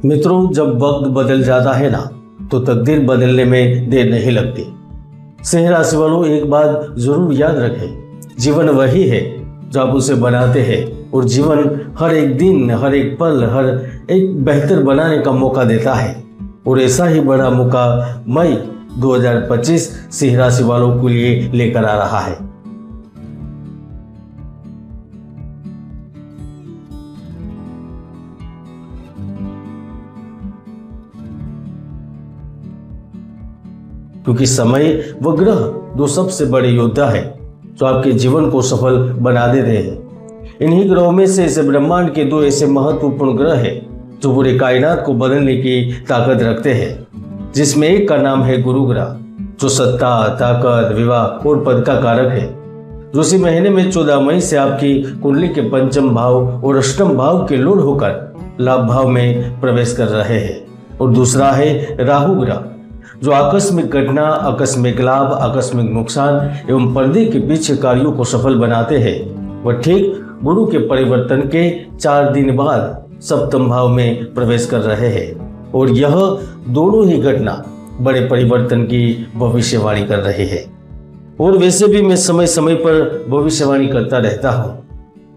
मित्रों, जब वक्त बदल जाता है ना तो तकदीर बदलने में देर नहीं लगती। सिंह राशि वालों, एक बात जरूर याद रखें, जीवन वही है जो आप उसे बनाते हैं और जीवन हर एक दिन, हर एक पल, हर एक बेहतर बनाने का मौका देता है। और ऐसा ही बड़ा मौका मई 2025 सिंह राशि वालों के लिए लेकर आ रहा है। क्योंकि समय व ग्रह दो सबसे बड़े योद्धा है जो आपके जीवन को सफल बना देते हैं। इन्हीं ग्रहों में से इस ब्रह्मांड के दो ऐसे महत्वपूर्ण ग्रह हैं जो पूरे कायनात को बदलने की ताकत रखते हैं, जिसमें एक का नाम है गुरु ग्रह, जो सत्ता, ताकत, विवाह और पद का कारक है, जो इसी महीने में 14 मई से आपकी कुंडली के पंचम भाव और अष्टम भाव के लूढ़ होकर लाभ भाव में प्रवेश कर रहे हैं। और दूसरा है राहु ग्रह, जो आकस्मिक घटना, आकस्मिक लाभ, आकस्मिक नुकसान एवं पर्दे के पीछे कार्यों को सफल बनाते हैं। वह ठीक गुरु के परिवर्तन के 4 दिन बाद सप्तम भाव में प्रवेश कर रहे हैं और यह दोनों ही घटना बड़े परिवर्तन की भविष्यवाणी कर रहे हैं। और वैसे भी मैं समय समय पर भविष्यवाणी करता रहता हूँ।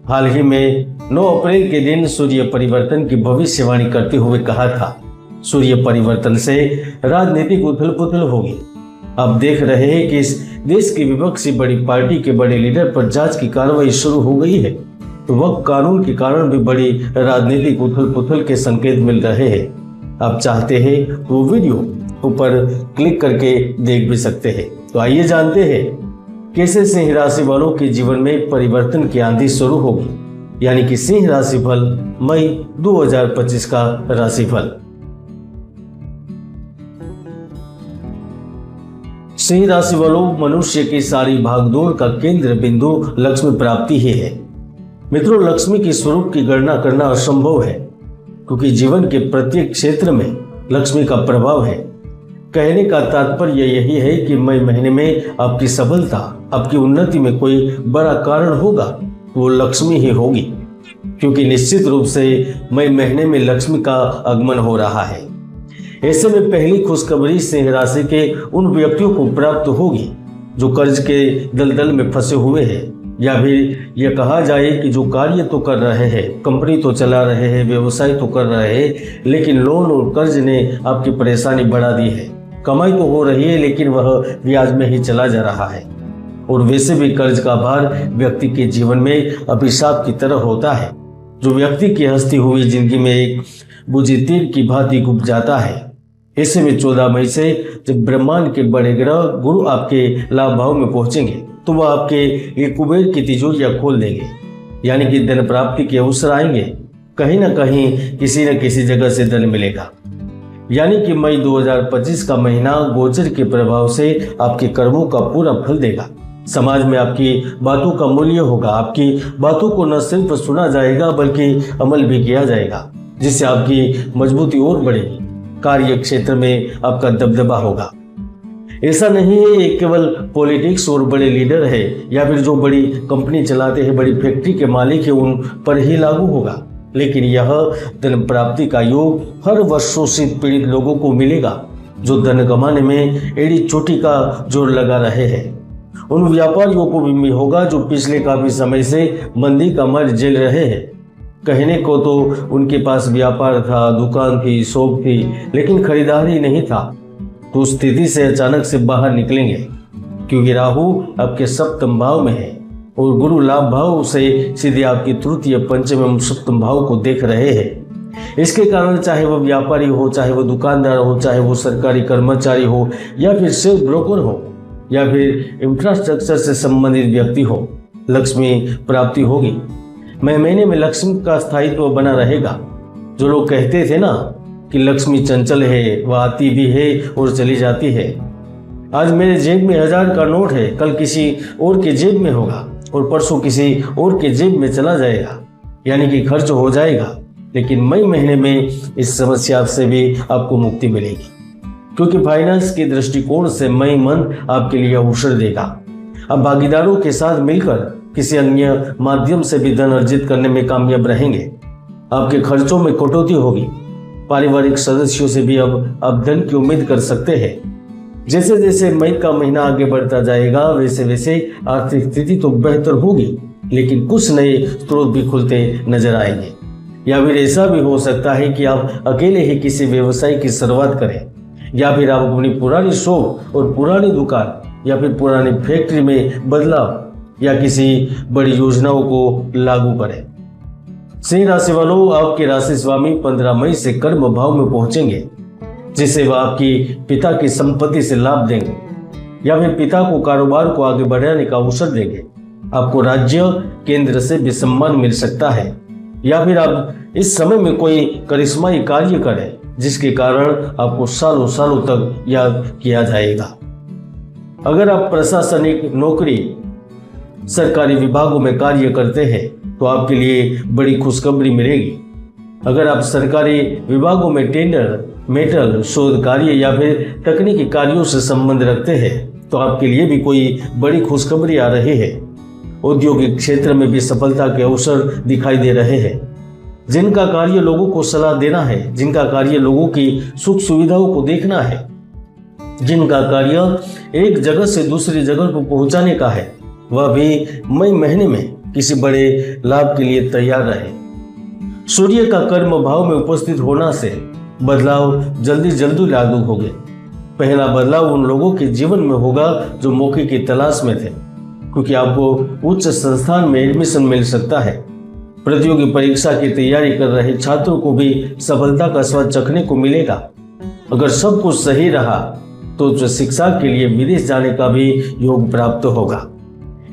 हाल ही में 9 अप्रैल के दिन सूर्य परिवर्तन की भविष्यवाणी करते हुए कहा था, सूर्य परिवर्तन से राजनीतिक उथल पुथल होगी। आप देख रहे हैं कि इस देश की विपक्षी बड़ी पार्टी के बड़े लीडर पर जांच की कार्रवाई शुरू हो गई है, तो वह कानून के कारण भी बड़ी राजनीतिक उथल पुथल के संकेत मिल रहे हैं। आप चाहते हैं तो वीडियो ऊपर क्लिक करके देख भी सकते हैं। तो आइए जानते हैं कैसे सिंह राशि वालों के जीवन में परिवर्तन की आंधी शुरू होगी, यानी कि सिंह राशिफल मई 2025 का राशिफल। सिंह राशि वालों, मनुष्य की सारी भागदौड़ का केंद्र बिंदु लक्ष्मी प्राप्ति ही है। मित्रों, लक्ष्मी के स्वरूप की गणना करना असंभव है, क्योंकि जीवन के प्रत्येक क्षेत्र में लक्ष्मी का प्रभाव है। कहने का तात्पर्य यही है कि मई महीने में आपकी सफलता, आपकी उन्नति में कोई बड़ा कारण होगा तो वो लक्ष्मी ही होगी, क्योंकि निश्चित रूप से मई महीने में लक्ष्मी का आगमन हो रहा है। ऐसे में पहली खुशखबरी सिंह राशि के उन व्यक्तियों को प्राप्त होगी जो कर्ज के दलदल में फंसे हुए हैं, या फिर यह कहा जाए कि जो कार्य तो कर रहे हैं, कंपनी तो चला रहे हैं, व्यवसाय तो कर रहे हैं, लेकिन लोन और कर्ज ने आपकी परेशानी बढ़ा दी है। कमाई तो हो रही है लेकिन वह ब्याज में ही चला जा रहा है। और वैसे भी कर्ज का भार व्यक्ति के जीवन में अभिशाप की तरह होता है, जो व्यक्ति की हंसती हुई जिंदगी में एक बुझी तीर की भांति घुप जाता है। ऐसे में 14 मई से जब ब्रह्मांड के बड़े ग्रह गुरु आपके लाभ भाव में पहुंचेंगे तो वह आपके लिए कुबेर की तिजोरियां खोल देंगे, यानी कि धन प्राप्ति के अवसर आएंगे। कहीं ना कहीं किसी न किसी जगह से धन मिलेगा। यानी कि मई 2025 का महीना गोचर के प्रभाव से आपके कर्मों का पूरा फल देगा। समाज में आपकी बातों का मूल्य होगा। आपकी बातों को न सिर्फ सुना जाएगा बल्कि अमल भी किया जाएगा, जिससे आपकी मजबूती और बढ़ेगी। कार्य क्षेत्र में आपका दबदबा होगा। ऐसा नहीं है ये केवल पॉलिटिक्स और बड़े लीडर है या फिर जो बड़ी कंपनी चलाते हैं, बड़ी फैक्ट्री के मालिक है, उन पर ही लागू होगा, लेकिन यह धन प्राप्ति का योग हर वर्ष शोषित पीड़ित लोगों को मिलेगा जो धन कमाने में एड़ी चोटी का जोर लगा रहे हैं। उन व्यापारियों को भी होगा जो पिछले काफी समय से मंदी का मर झेल रहे हैं। कहने को तो उनके पास व्यापार था, दुकान थी, शॉप थी, लेकिन खरीदार ही नहीं था, तो उस स्थिति से अचानक से बाहर निकलेंगे, क्योंकि राहु आपके सप्तम भाव में है और गुरु लाभ भाव से सीधे आपकी तृतीय, पंचम एवं सप्तम भाव को देख रहे हैं। इसके कारण चाहे वह व्यापारी हो, चाहे वह दुकानदार हो, चाहे वो सरकारी कर्मचारी हो, या फिर शेयर ब्रोकर हो, या फिर इंफ्रास्ट्रक्चर से संबंधित व्यक्ति हो, लक्ष्मी प्राप्ति होगी। महीने में लक्ष्मी का स्थायित्व बना रहेगा। जो लोग कहते थे ना कि लक्ष्मी चंचल है, वह आती भी है और चली जाती है। आज मेरे जेब में 1000 का नोट है, कल किसी और के जेब में होगा और परसों किसी और के जेब में चला जाएगा, यानी कि खर्च हो जाएगा। लेकिन मई महीने में इस समस्या से भी आपको मुक्ति मिलेगी, क्योंकि फाइनेंस के दृष्टिकोण से मई मंथ आपके लिए अवसर देगा। अब भागीदारों के साथ मिलकर किसी अन्य माध्यम से भी धन अर्जित करने में कामयाब रहेंगे। आपके खर्चों में कटौती होगी पारिवारिक सदस्यों से भी अब आप धन की उम्मीद कर सकते हैं। जैसे जैसे मई का महीना आगे बढ़ता जाएगा वैसे वैसे आर्थिक स्थिति तो बेहतर होगी, लेकिन कुछ नए स्रोत भी खुलते नजर आएंगे। या फिर ऐसा भी हो सकता है कि आप अकेले ही किसी व्यवसाय की शुरुआत करें, या फिर आप अपनी पुरानी शॉप और पुरानी दुकान या फिर पुरानी फैक्ट्री में बदलाव या किसी बड़ी योजनाओं को लागू करें। सिंह राशि वालों, आपके राशि स्वामी 15 मई से कर्म भाव में पहुंचेंगे, जिससे वह आपकी पिता की संपत्ति से लाभ देंगे या फिर पिता को कारोबार को आगे बढ़ाने का अवसर देंगे। आपको राज्य केंद्र से भी सम्मान मिल सकता है, या फिर आप इस समय में कोई करिश्माई कार्य करें जिसके कारण आपको सालों सालों तक याद किया जाएगा। अगर आप प्रशासनिक नौकरी, सरकारी विभागों में कार्य करते हैं तो आपके लिए बड़ी खुशखबरी मिलेगी। अगर आप सरकारी विभागों में टेंडर, मेटल, शोध कार्य या फिर तकनीकी कार्यों से संबंध रखते हैं तो आपके लिए भी कोई बड़ी खुशखबरी आ रही है। औद्योगिक क्षेत्र में भी सफलता के अवसर दिखाई दे रहे हैं। जिनका कार्य लोगों को सलाह देना है, जिनका कार्य लोगों की सुख सुविधाओं को देखना है, जिनका कार्य एक जगह से दूसरी जगह को पहुंचाने का है, वह भी मई महीने में किसी बड़े लाभ के लिए तैयार रहे। सूर्य का कर्म भाव में उपस्थित होना से बदलाव जल्दी जल्दी लागू होंगे। पहला बदलाव उन लोगों के जीवन में होगा जो मौके की तलाश में थे, क्योंकि आपको उच्च संस्थान में एडमिशन मिल सकता है। प्रतियोगी परीक्षा की तैयारी कर रहे छात्रों को भी सफलता का स्वाद चखने को मिलेगा। अगर सब कुछ सही रहा तो उच्च शिक्षा के लिए विदेश जाने का भी योग प्राप्त होगा।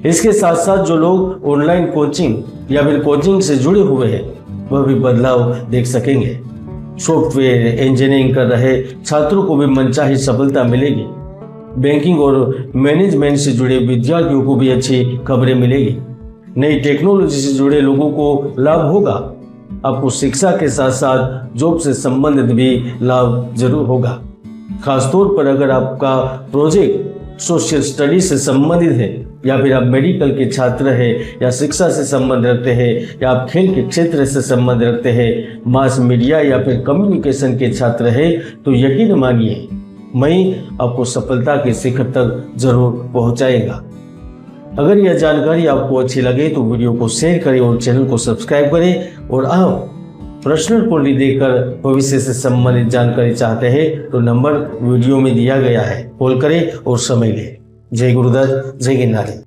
इसके साथ साथ जो लोग ऑनलाइन कोचिंग या फिर कोचिंग से जुड़े हुए हैं वह भी बदलाव देख सकेंगे। सॉफ्टवेयर इंजीनियरिंग कर रहे छात्रों को भी मनचाही सफलता मिलेगी। बैंकिंग और मैनेजमेंट से जुड़े विद्यार्थियों को भी अच्छी खबरें मिलेगी। नई टेक्नोलॉजी से जुड़े लोगों को लाभ होगा। आपको शिक्षा के साथ साथ जॉब से संबंधित भी लाभ जरूर होगा। खासतौर पर अगर आपका प्रोजेक्ट सोशल स्टडी से संबंधित है, या फिर आप मेडिकल के छात्र हैं, या शिक्षा से संबंध रखते हैं, या आप खेल के क्षेत्र से संबंध रखते हैं, मास मीडिया या फिर कम्युनिकेशन के छात्र हैं, तो यकीन मानिए मई आपको सफलता के शिखर तक जरूर पहुंचाएगा। अगर यह जानकारी आपको अच्छी लगे तो वीडियो को शेयर करें और चैनल को सब्सक्राइब करें। और आप पर्सनल कुंडली देखकर भविष्य से संबंधित जानकारी चाहते हैं तो नंबर वीडियो में दिया गया है, कॉल करें और समय लें। जय गुरुदत्त, जय गिरनारी।